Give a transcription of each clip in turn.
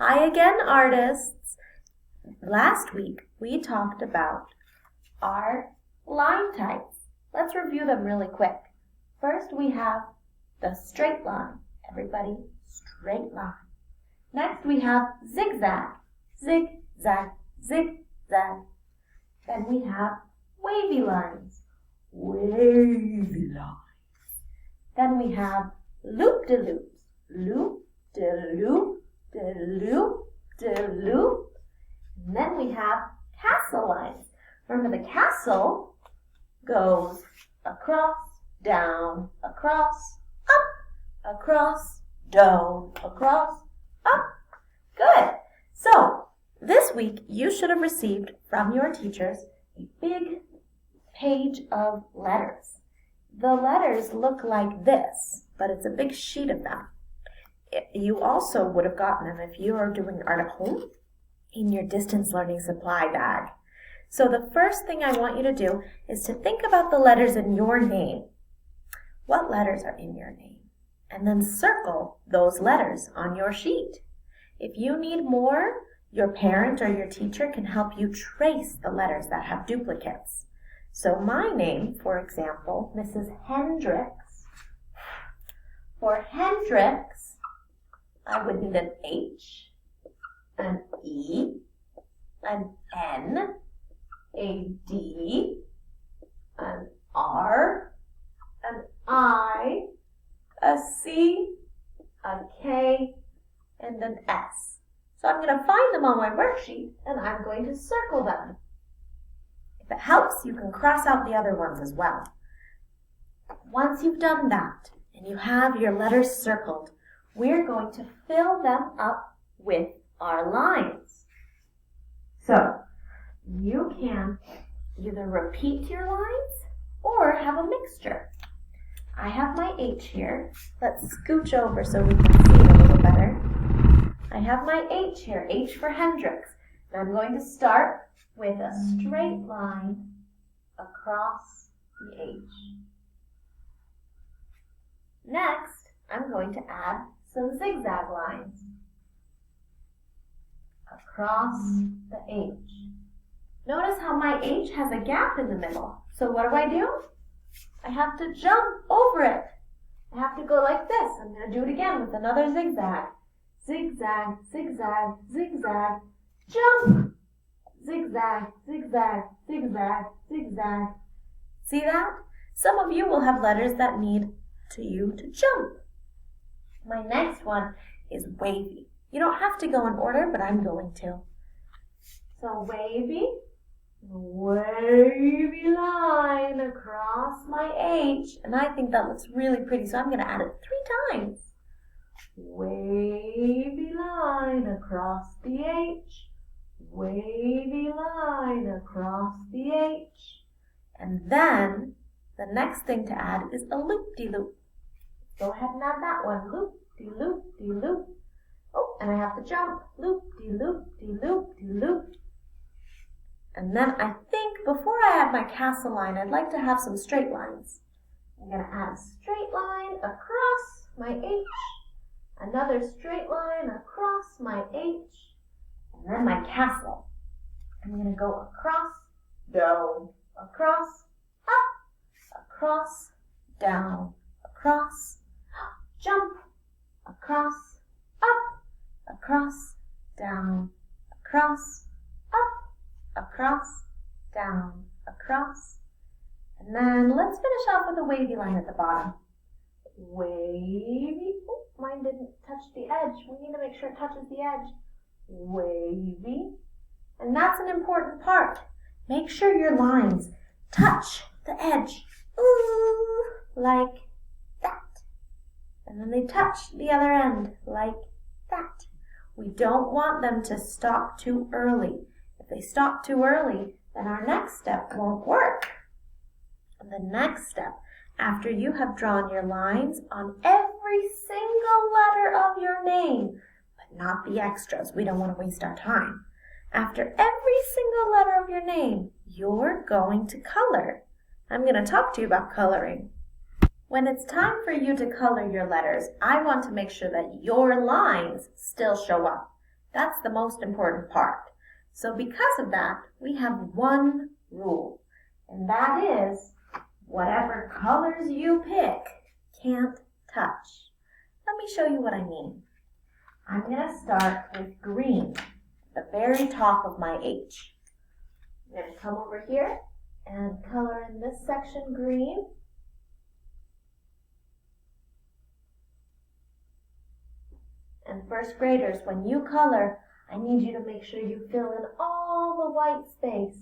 Hi again, artists. Last week, we talked about our line types. Let's review them really quick. First, we have the straight line. Everybody, straight line. Next, we have zigzag. Zig, zag, zig, zag. Then we have wavy lines. Wavy lines. Then we have loop-de-loops. Loop-de-loop, de-loop, de-loop. And then we have castle lines. Remember, the castle goes across, down, across, up, across, down, across, up. Good. So, this week you should have received from your teachers a big page of letters. The letters look like this, but it's a big sheet of them. You also would have gotten them if you are doing art at home in your distance learning supply bag. So the first thing I want you to do is to think about the letters in your name. What letters are in your name? And then circle those letters on your sheet. If you need more, your parent or your teacher can help you trace the letters that have duplicates. So my name, for example, Mrs. Hendricks. For Hendricks, I would need an H, an E, an N, a D, an R, an I, a C, a K, and an S. So I'm going to find them on my worksheet, and I'm going to circle them. If it helps, you can cross out the other ones as well. Once you've done that, and you have your letters circled, we're going to fill them up with our lines. So, you can either repeat your lines or have a mixture. I have my H here. Let's scooch over so we can see it a little better. I have my H here, H for Hendricks. And I'm going to start with a straight line across the H. Next, I'm going to add some zigzag lines across the H. Notice how my H has a gap in the middle. So what do? I have to jump over it. I have to go like this. I'm going to do it again with another zigzag. Zigzag, zigzag, zigzag, jump. Zigzag, zigzag, zigzag, zigzag. See that? Some of you will have letters that need you to jump. My next one is wavy. You don't have to go in order, but I'm going to. So wavy, wavy line across my H. And I think that looks really pretty, so I'm going to add it 3 times. Wavy line across the H. Wavy line across the H. And then the next thing to add is a loop-de-loop. Go ahead and add that one. Loop-de-loop-de-loop. Oh, and I have to jump. Loop-de-loop-de-loop-de-loop. And then I think before I add my castle line, I'd like to have some straight lines. I'm going to add a straight line across my H. Another straight line across my H. And then my castle. I'm going to go across, down, across, up, across, down, across, jump, across, up, across, down, across, up, across, down, across. And then let's finish off with a wavy line at the bottom. Wavy. Oh, mine didn't touch the edge. We need to make sure it touches the edge. Wavy. And that's an important part. Make sure your lines touch the edge. Ooh, like that. And then they touch the other end like that. We don't want them to stop too early. If they stop too early, then our next step won't work. And the next step, after you have drawn your lines on every single letter of your name, but not the extras, we don't want to waste our time. After every single letter of your name, you're going to color. I'm going to talk to you about coloring. When it's time for you to color your letters, I want to make sure that your lines still show up. That's the most important part. So because of that, we have one rule, and that is whatever colors you pick can't touch. Let me show you what I mean. I'm going to start with green, the very top of my H. I'm going to come over here and color in this section green. And first graders, when you color, I need you to make sure you fill in all the white space.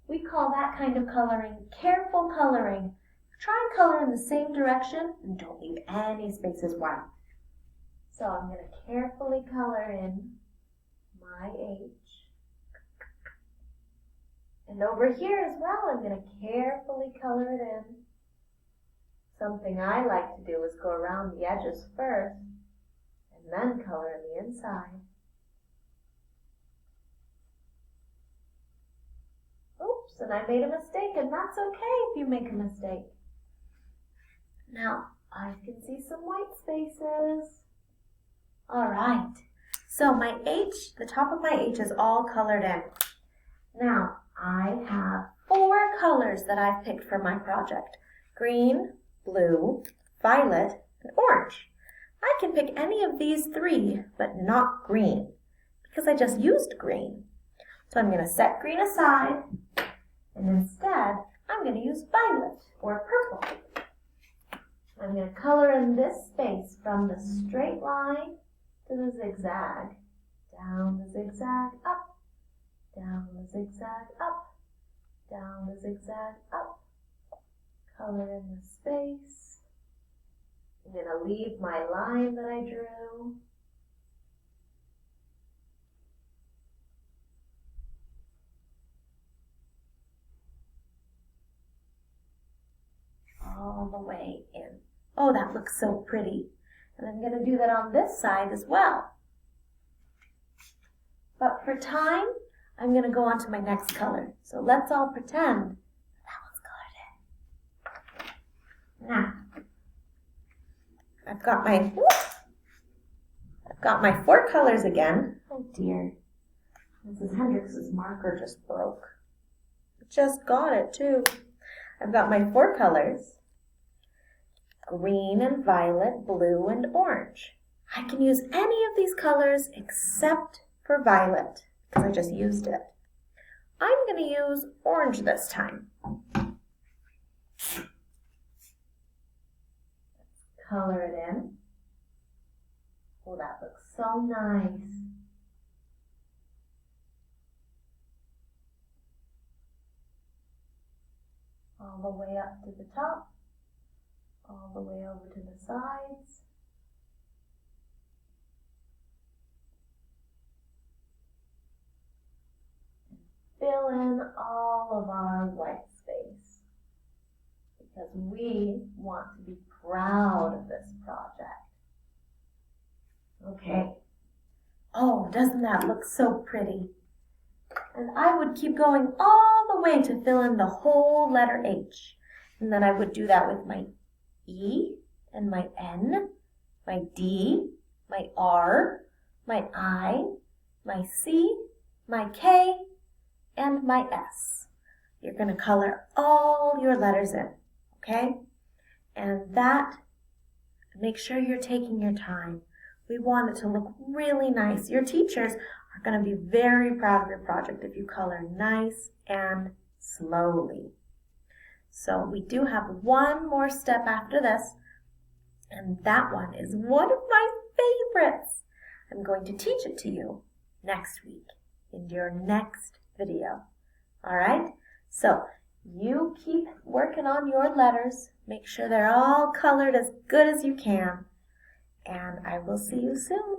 We call that kind of coloring careful coloring. Try and color in the same direction and don't leave any spaces white. So I'm going to carefully color in my H. And over here as well, I'm going to carefully color it in. Something I like to do is go around the edges first and then color in the inside. Oops, and I made a mistake, and that's okay if you make a mistake. Now, I can see some white spaces. All right, so my H, the top of my H is all colored in. Now, I have 4 colors that I've picked for my project. Green, blue, violet, and orange. I can pick any of these 3, but not green, because I just used green. So I'm going to set green aside, and instead, I'm going to use violet or purple. I'm going to color in this space from the straight line to the zigzag, down the zigzag, up, down the zigzag, up, down the zigzag, up. Color in the space. I'm going to leave my line that I drew. All the way in. Oh, that looks so pretty. And I'm going to do that on this side as well. But for time, I'm going to go on to my next color. So let's all pretend that one's colored in. Now, I've got my 4 colors again. Oh dear. Mrs. Hendricks' marker just broke. Just got it too. I've got my 4 colors. Green and violet, blue and orange. I can use any of these colors except for violet because I just used it. I'm going to use orange this time. Let's color it in. Oh, that looks so nice. All the way up to the top. All the way over to the sides. Fill in all of our white space because we want to be proud of this project. Okay. Oh, doesn't that look so pretty? And I would keep going all the way to fill in the whole letter H. And then I would do that with my E and my N, my D, my R, my I, my C, my K, and my S. You're going to color all your letters in, okay? And that, make sure you're taking your time. We want it to look really nice. Your teachers are going to be very proud of your project if you color nice and slowly. So we do have one more step after this, and that one is one of my favorites. I'm going to teach it to you next week in your next video. All right? So you keep working on your letters. Make sure they're all colored as good as you can. And I will see you soon.